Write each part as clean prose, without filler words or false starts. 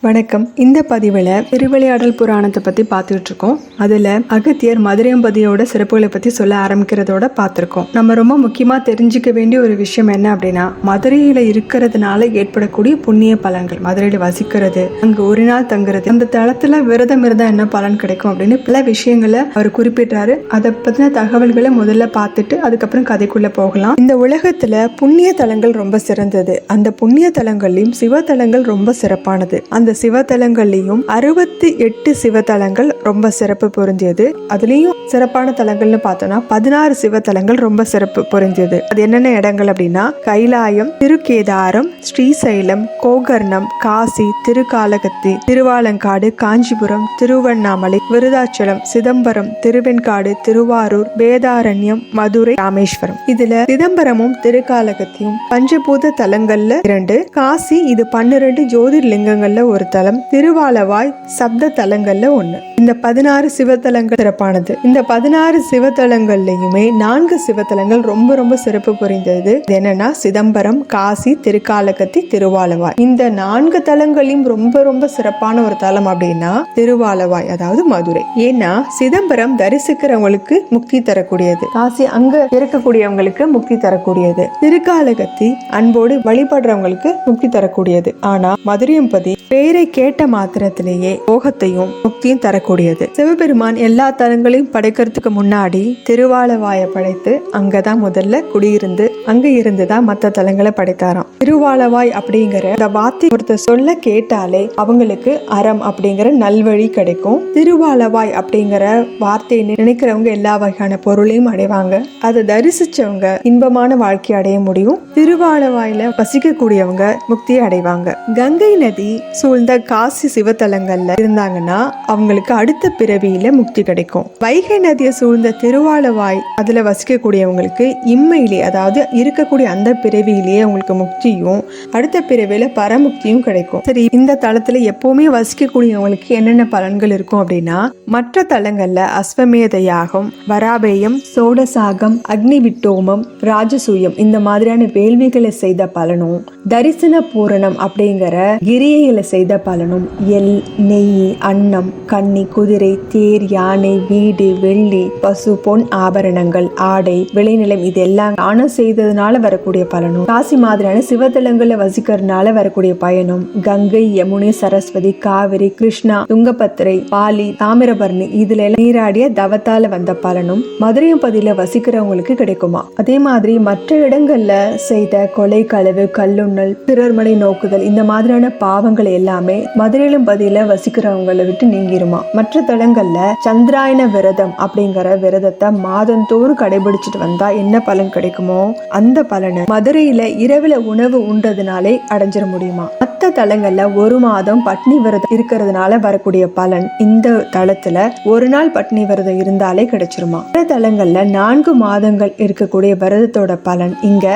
வணக்கம். இந்த பதிவில் திருவிளையாடல் புராணத்தை பற்றி பார்த்துட்டு இருக்கோம். அதில் அகத்தியர் மதுரையம்பதியோட சிறப்புகளை பற்றி சொல்ல ஆரம்பிக்கிறதோட பார்த்துருக்கோம். நம்ம ரொம்ப முக்கியமாக தெரிஞ்சுக்க வேண்டிய ஒரு விஷயம் என்ன அப்படின்னா, மதுரையில் இருக்கிறதுனால ஏற்படக்கூடிய புண்ணிய பலன்கள். மதுரையில் வசிக்கிறது, அங்கே ஒரு நாள் தங்குறது, அந்த தளத்தில் விரதம் இருந்தால் என்ன பலன் கிடைக்கும் அப்படின்னு பல விஷயங்களை அவர் குறிப்பிட்டாரு. அதை பற்றின தகவல்களை முதல்ல பார்த்துட்டு அதுக்கப்புறம் கதைக்குள்ளே போகலாம். இந்த உலகத்தில் புண்ணிய தலங்கள் ரொம்ப சிறந்தது. அந்த புண்ணிய தலங்கள்லையும் சிவத்தலங்கள் ரொம்ப சிறப்பானது. அந்த சிவத்தலங்கள்லையும் 68 சிவத்தலங்கள் ரொம்ப சிறப்பு பொருந்தியது. அதுலயும் சிறப்பான தலங்கள்னு பார்த்தோம்னா 16 சிவத்தலங்கள் ரொம்ப சிறப்பு பொருந்தியது. அது என்னென்ன இடங்கள் அப்படின்னா, கைலாயம், திருக்கேதாரம், ஸ்ரீசைலம், கோகர்ணம், காசி, திருக்காலகத்தி, திருவாலங்காடு, காஞ்சிபுரம், திருவண்ணாமலை, விருதாச்சலம், சிதம்பரம், திருவெண்காடு, திருவாரூர், வேதாரண்யம், மதுரை, ராமேஸ்வரம். இதுல சிதம்பரமும் திருக்காலகத்தியும் பஞ்சபூத தலங்கள்ல 2, காசி இது 12 ஜோதிர்லிங்கங்கள்ல ஒரு தலம், திருவாலவாய் சப்த தலங்கள்ல 1. இந்த 16 சிவத்தலங்கள் சிறப்பானது. இந்த 16 சிவத்தலங்கள்லயுமே 4 சிவத்தலங்கள் ரொம்ப ரொம்ப சிறப்பு புரிந்தது. என்னன்னா சிதம்பரம், காசி, திருக்காலகத்தி, திருவாலவாய். இந்த 4 தலங்களையும் ரொம்ப ரொம்ப சிறப்பான ஒரு தலம் அப்படின்னா திருவாலவாய், அதாவது மதுரை. ஏன்னா சிதம்பரம் தரிசிக்கிறவங்களுக்கு முக்தி தரக்கூடியது, காசி அங்க இருக்கக்கூடியவங்களுக்கு முக்தி தரக்கூடியது, திருக்காலகத்தி அன்போடு வழிபடுறவங்களுக்கு முக்தி தரக்கூடியது. ஆனா மதுரையம்பதி பேரை கேட்ட மாத்திரத்திலேயே போகத்தையும் முக்தியும் தரக்கூடியது. சிவபெருமான் எல்லா தலங்களையும் படைக்கிறதுக்கு முன்னாடி திருவாலவாயை படைத்து அங்கதான் முதல்ல குடியிருந்து அங்க இருந்துதான் மற்ற தலங்களை படைத்தாராம். திருவாலவாய் அப்படிங்கிற இந்த வார்த்தை ஒருத்தர் சொல்ல கேட்டாலே அவங்களுக்கு அறம் அப்படிங்கிற நல்வழி கிடைக்கும். திருவாலவாய் அப்படிங்கிற வார்த்தையை நினைக்கிறவங்க எல்லா வகையான பொருளையும் அடைவாங்க. அதை தரிசிச்சவங்க இன்பமான வாழ்க்கை அடைய முடியும். திருவாலவாயில வசிக்கக்கூடியவங்க முக்தியை அடைவாங்க. கங்கை நதி சூழ்ந்த காசி சிவத்தலங்கள்ல இருந்தாங்கன்னா அவங்களுக்கு அடுத்த பிறவியில முக்தி கிடைக்கும். வைகை நதியை சூழ்ந்த திருவாலவாய் அதுல வசிக்கக்கூடியவங்களுக்கு இம்மையிலே, அதாவது இருக்கக்கூடிய அந்த பிறவியிலேயே அவங்களுக்கு முக்தியும் அடுத்த பிறவியில பரமுக்தியும் கிடைக்கும். சரி, இந்த தலத்துல எப்பவுமே வசிக்கக்கூடியவங்களுக்கு என்னென்ன பலன்கள் இருக்கும் அப்படின்னா, மற்ற தலங்கள்ல அஸ்வமேத யாகம், வராபேயம், சோடசாகம், அக்னி விட்டோமம், ராஜசூயம் இந்த மாதிரியான வேள்விகளை செய்த பலனும், தரிசன பூரணம் அப்படிங்கிற கிரியைகளை செய்த பலனும், எல், நெய், அன்னம், கன்னி, குதிரை, தேர், யானை, வீடு, வெள்ளி, பசு, பொன் ஆபரணங்கள், ஆடை, விளைநிலம் இதெல்லாம் தானம் செய்ததுனால வரக்கூடிய பலனும், காசி மாதிரியான சிவத்தலங்கள்ல வசிக்கிறதுனால வரக்கூடிய பயனும், கங்கை, யமுனை, சரஸ்வதி, காவிரி, கிருஷ்ணா, துங்கபத்திரை, பாலி, தாமிரபரணி இதுல எல்லாம் நீராடிய தவத்தால வந்த பலனும் மதுரையம்பதியில வசிக்கிறவங்களுக்கு கிடைக்குமா. அதே மாதிரி மற்ற இடங்கள்ல செய்த கொலை, களவு, கல்லுண்ணல், பிறர்மனை நோக்குதல் இந்த மாதிரியான பாவங்களை எல்லாமே மதுரையம்பதியில வசிக்கிறவங்களை விட்டு நீங்கிருமா. மற்ற தலங்கள்ல சந்திராயன விரதம் அப்படிங்கிற விரதத்தை மாதந்தோறும் கடைபிடிச்சிட்டு வந்தா என்ன பலன் கிடைக்குமோ அந்த பலனை மதுரையில இரவுல உணவு உண்டதுனாலே அடைஞ்சிட முடியுமா. மற்ற தலங்கள்ல ஒரு மாதம் பட்னி விரதம் இருக்கிறதுனால வரக்கூடிய பலன் இந்த தலத்துல ஒரு நாள் பட்னி விரதம் இருந்தாலே கிடைச்சிருமா. மற்ற தலங்கள்ல 4 மாதங்கள் இருக்கக்கூடிய விரதத்தோட பலன் இங்க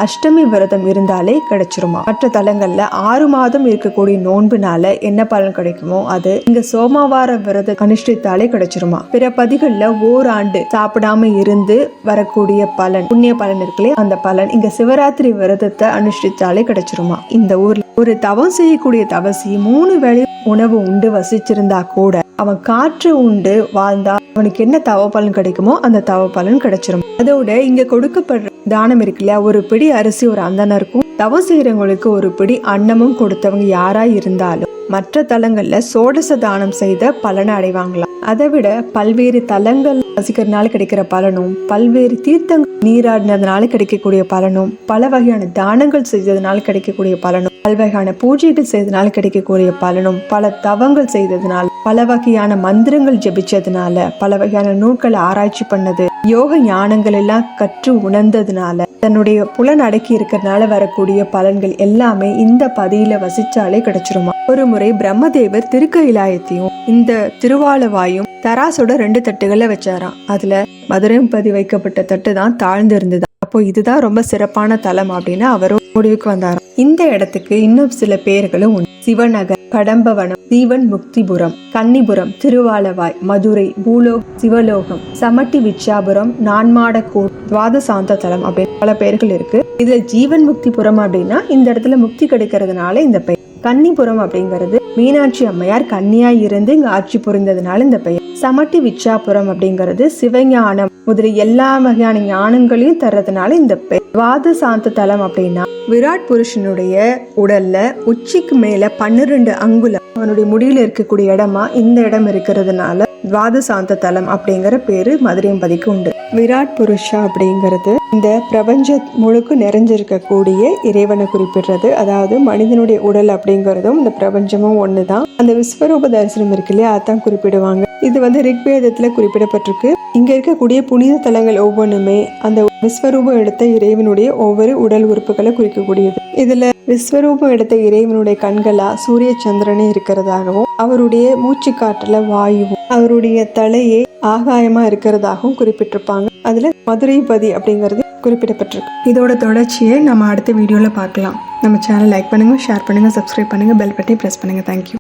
அஷ்டமி விரதம் இருந்தாலே கிடைச்சிருமா. மற்ற தலங்கள்ல 6 மாதம் இருக்கக்கூடிய நோன்புனால என்ன பலன் கிடைக்குமோ அது இங்க சோமவார விரதம் அனுஷ்டித்தாலே கிடைச்சிருமா. பிற பதிகள்ல ஓராண்டு சாப்பிடாம இருந்து வரக்கூடிய பலன், புண்ணிய பலன் இருக்குல்லே அந்த பலன் இங்க சிவராத்திரி விரதத்தை அனுஷ்டித்தாலே கிடைச்சிருமா. இந்த ஊர்ல ஒரு தவம் செய்யக்கூடிய தவசி 3 வேளை உணவு உண்டு வசிச்சிருந்தா கூட அவன் காற்று உண்டு வாழ்ந்தா அவனுக்கு என்ன தவ பலன் கிடைக்குமோ அந்த தவ பலன் கிடைச்சிரும். அதோட இங்க கொடுக்கப்படுற தானம் இருக்குல்ல, ஒரு பிடி அரிசி ஒரு அந்தனருக்கும், தவம் செய்யறவங்களுக்கு ஒரு பிடி அன்னமும் கொடுத்தவங்க யாரா இருந்தாலும் மற்ற தலங்கள்ல சோடச தானம் செய்த பலனை அடைவாங்களாம். அதை விட பல்வேறு தலங்கள் வசிக்கிறதுனால கிடைக்கிற பலனும், பல்வேறு தீர்த்தங்கள் நீராடினதுனால கிடைக்கக்கூடிய பலனும், பல வகையான தானங்கள் செய்ததுனால கிடைக்கக்கூடிய பலனும், பல்வகையான பூஜைகள் செய்ததுனால கிடைக்கக்கூடிய பலனும், பல தவங்கள் செய்ததுனால, பல வகையான மந்திரங்கள் ஜபிச்சதுனால, பல வகையான நூல்களை ஆராய்ச்சி பண்ணது, யோக ஞானங்கள் எல்லாம் கற்று உணர்ந்ததுனால, தன்னுடைய புலன் அடக்கி இருக்கிறதுனால வரக்கூடிய பலன்கள் எல்லாமே இந்த பதியில வசிச்சாலே கிடைச்சிருமா. ஒரு முறை பிரம்மதேவர் திருக்கைலாயத்தையும் இந்த திருவாலவாயும் தராசோட 2 தட்டுகளை வச்சாராம். அதுல மதுரையம்பதி வைக்கப்பட்ட தட்டு தான் தாழ்ந்து இருந்தது. அப்போ இதுதான் ரொம்ப சிறப்பான தலம் அப்படின்னு அவரும் முடிவுக்கு வந்தாராம். இந்த இடத்துக்கு இன்னும் சில பேர்களும் உண்டு. சிவநகர், கடம்பவனம், சீவன் முக்திபுரம், கன்னிபுரம், திருவாலவாய், மதுரை, பூலோகம், சிவலோகம், சமட்டி விச்சாபுரம், நான்மாடக்கூர், துவாதசாந்த தலம் அப்படின்னு பல பெயர்கள் இருக்கு. இதுல ஜீவன் முக்திபுரம் அப்படின்னா இந்த இடத்துல முக்தி கிடைக்கிறதுனால இந்த பெயர். கன்னிபுரம் அப்படிங்கிறது மீனாட்சி அம்மையார் கன்னியா இருந்து இங்க ஆட்சி புரிந்ததுனால இந்த பெயர். சமட்டி விச்சாபுரம் அப்படிங்கிறது சிவஞானம் முதலிய எல்லா வகையான ஞானங்களையும் தர்றதுனால இந்த பெயர். துவாத சாந்த தலம் அப்படின்னா விராட் புருஷனுடைய உடல்ல உச்சிக்கு மேல 12 அங்குலம் அவனுடைய முடியில இருக்கக்கூடிய இடமா இந்த இடம் இருக்கிறதுனால துவாத சாந்த தலம் அப்படிங்கிற பேரு மதுரையம்பதிக்கு உண்டு. விராட் புருஷா அப்படிங்கிறது இந்த பிரபஞ்ச முழுக்க நிறைஞ்சிருக்கக்கூடிய இறைவனை குறிப்பிடுறது. அதாவது மனிதனுடைய உடல் அப்படிங்கிறதும் இந்த பிரபஞ்சமும் ஒண்ணுதான். அந்த விஸ்வரூப தரிசனம் இருக்கு இல்லையா, அதான் குறிப்பிடுவாங்க. இது ரிக்வேதத்துல குறிப்பிடப்பட்டிருக்கு. இங்க இருக்கக்கூடிய புனித தலங்கள் ஒவ்வொன்றுமே அந்த விஸ்வரூபம் எடுத்த இறைவனுடைய ஒவ்வொரு உடல் உறுப்புகளை குறிக்கக்கூடியது. இதுல விஸ்வரூபம் எடுத்த இறைவனுடைய கண்களா சூரிய சந்திரனே இருக்கிறதாகவும், அவருடைய மூச்சு காற்றுல வாயுவும், அவருடைய தலையே ஆகாயமா இருக்கிறதாகவும் குறிப்பிட்டிருப்பாங்க. அதுல மதுரைபதி அப்படிங்கிறது குறிப்பிடப்பட்டிருக்கு. இதோட தொடர்ச்சியை நம்ம அடுத்த வீடியோல பார்க்கலாம். நம்ம சேனல் லைக் பண்ணுங்க, ஷேர் பண்ணுங்க, சப்ஸ்கிரைப் பண்ணுங்க, பெல் பட்டனை பிரஸ் பண்ணுங்க. தேங்க்யூ.